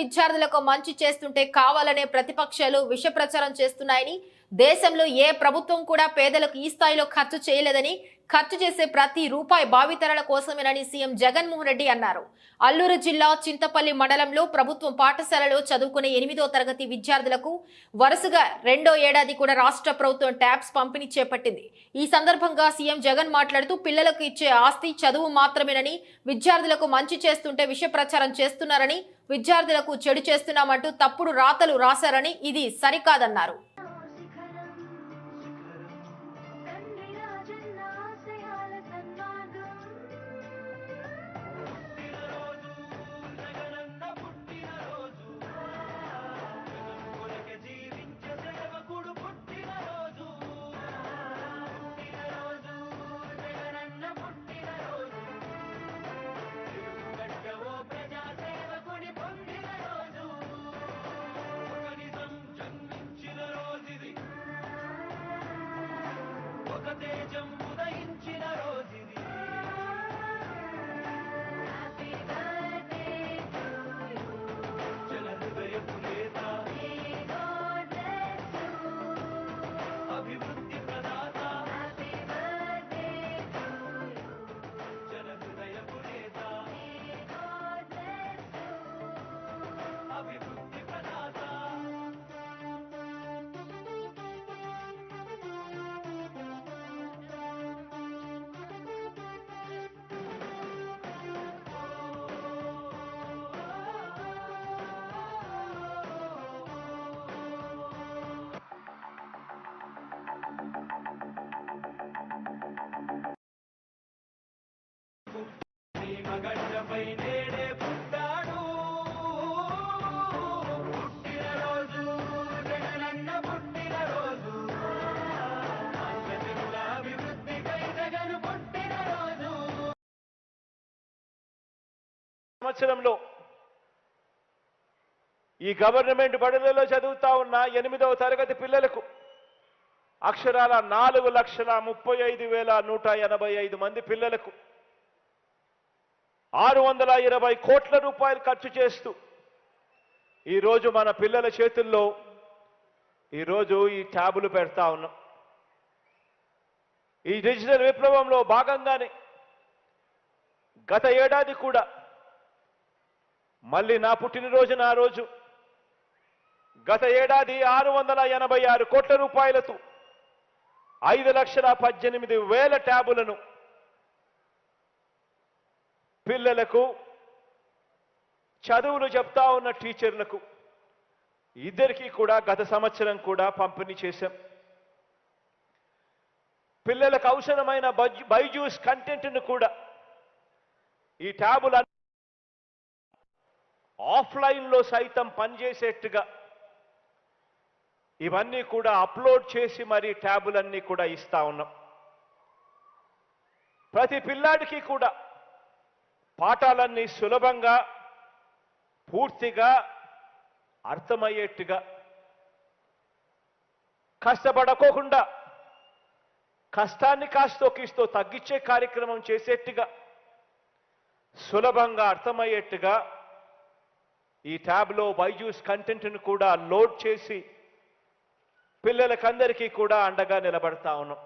విద్యార్థులకు మంచి చేస్తుంటే కావాలనే ప్రతిపక్షాలు విష ప్రచారం చేస్తున్నాయని, దేశంలో ఏ ప్రభుత్వం కూడా పేదలకు ఈ స్థాయిలో ఖర్చు చేయలేదని, ఖర్చు చేసే ప్రతి రూపాయి భావితరాల కోసమేనని సీఎం జగన్మోహన్ రెడ్డి అన్నారు. అల్లూరు జిల్లా చింతపల్లి మండలంలో ప్రభుత్వం పాఠశాలలో చదువుకునే 8వ తరగతి విద్యార్థులకు వరుసగా రెండో ఏడాది కూడా రాష్ట్ర ప్రభుత్వం ట్యాబ్స్ పంపిణీ చేపట్టింది. ఈ సందర్భంగా సీఎం జగన్ మాట్లాడుతూ పిల్లలకు ఇచ్చే ఆస్తి చదువు మాత్రమేనని, విద్యార్థులకు మంచి చేస్తుంటే విష ప్రచారం చేస్తున్నారని, విద్యార్థులకు చెడు చేస్తున్నామంటూ తప్పుడు రాతలు రాశారని, ఇది సరికాదన్నారు. సంవత్సరంలో ఈ గవర్నమెంట్ బడులలో చదువుతా ఉన్న 8వ తరగతి పిల్లలకు అక్షరాల 4,35,185 మంది పిల్లలకు 620 కోట్ల రూపాయలు ఖర్చు చేస్తూ ఈరోజు మన పిల్లల చేతుల్లో ఈరోజు ఈ ట్యాబులు పెడతా ఉన్నాం. ఈ డిజిటల్ విప్లవంలో భాగంగానే గత ఏడాది కూడా మళ్ళీ నా పుట్టినరోజున ఆ రోజు గత ఏడాది 686 కోట్ల రూపాయలతో 5,18,000 ట్యాబులను పిల్లలకు, చదువులు చెప్తా ఉన్న టీచర్లకు ఇద్దరికీ కూడా గత సంవత్సరం కూడా పంపిణీ చేశాం. పిల్లలకు అవసరమైన బైజూస్ కంటెంట్ను కూడా ఈ ట్యాబులు ఆఫ్లైన్లో సైతం పనిచేసేట్టుగా ఇవన్నీ కూడా అప్లోడ్ చేసి మరి ట్యాబులన్నీ కూడా ఇస్తా ఉన్నాం. ప్రతి పిల్లాడికి కూడా పాఠాలన్నీ సులభంగా, పూర్తిగా అర్థమయ్యేట్టుగా, కష్టపడకోకుండా కష్టాన్ని కాస్తో కీస్తో తగ్గించే కార్యక్రమం చేసేట్టుగా, సులభంగా అర్థమయ్యేట్టుగా ఈ ట్యాబ్లో బైజూస్ కంటెంట్ను కూడా లోడ్ చేసి పిల్లలకందరికీ కూడా అండగా నిలబడతా ఉన్నాం.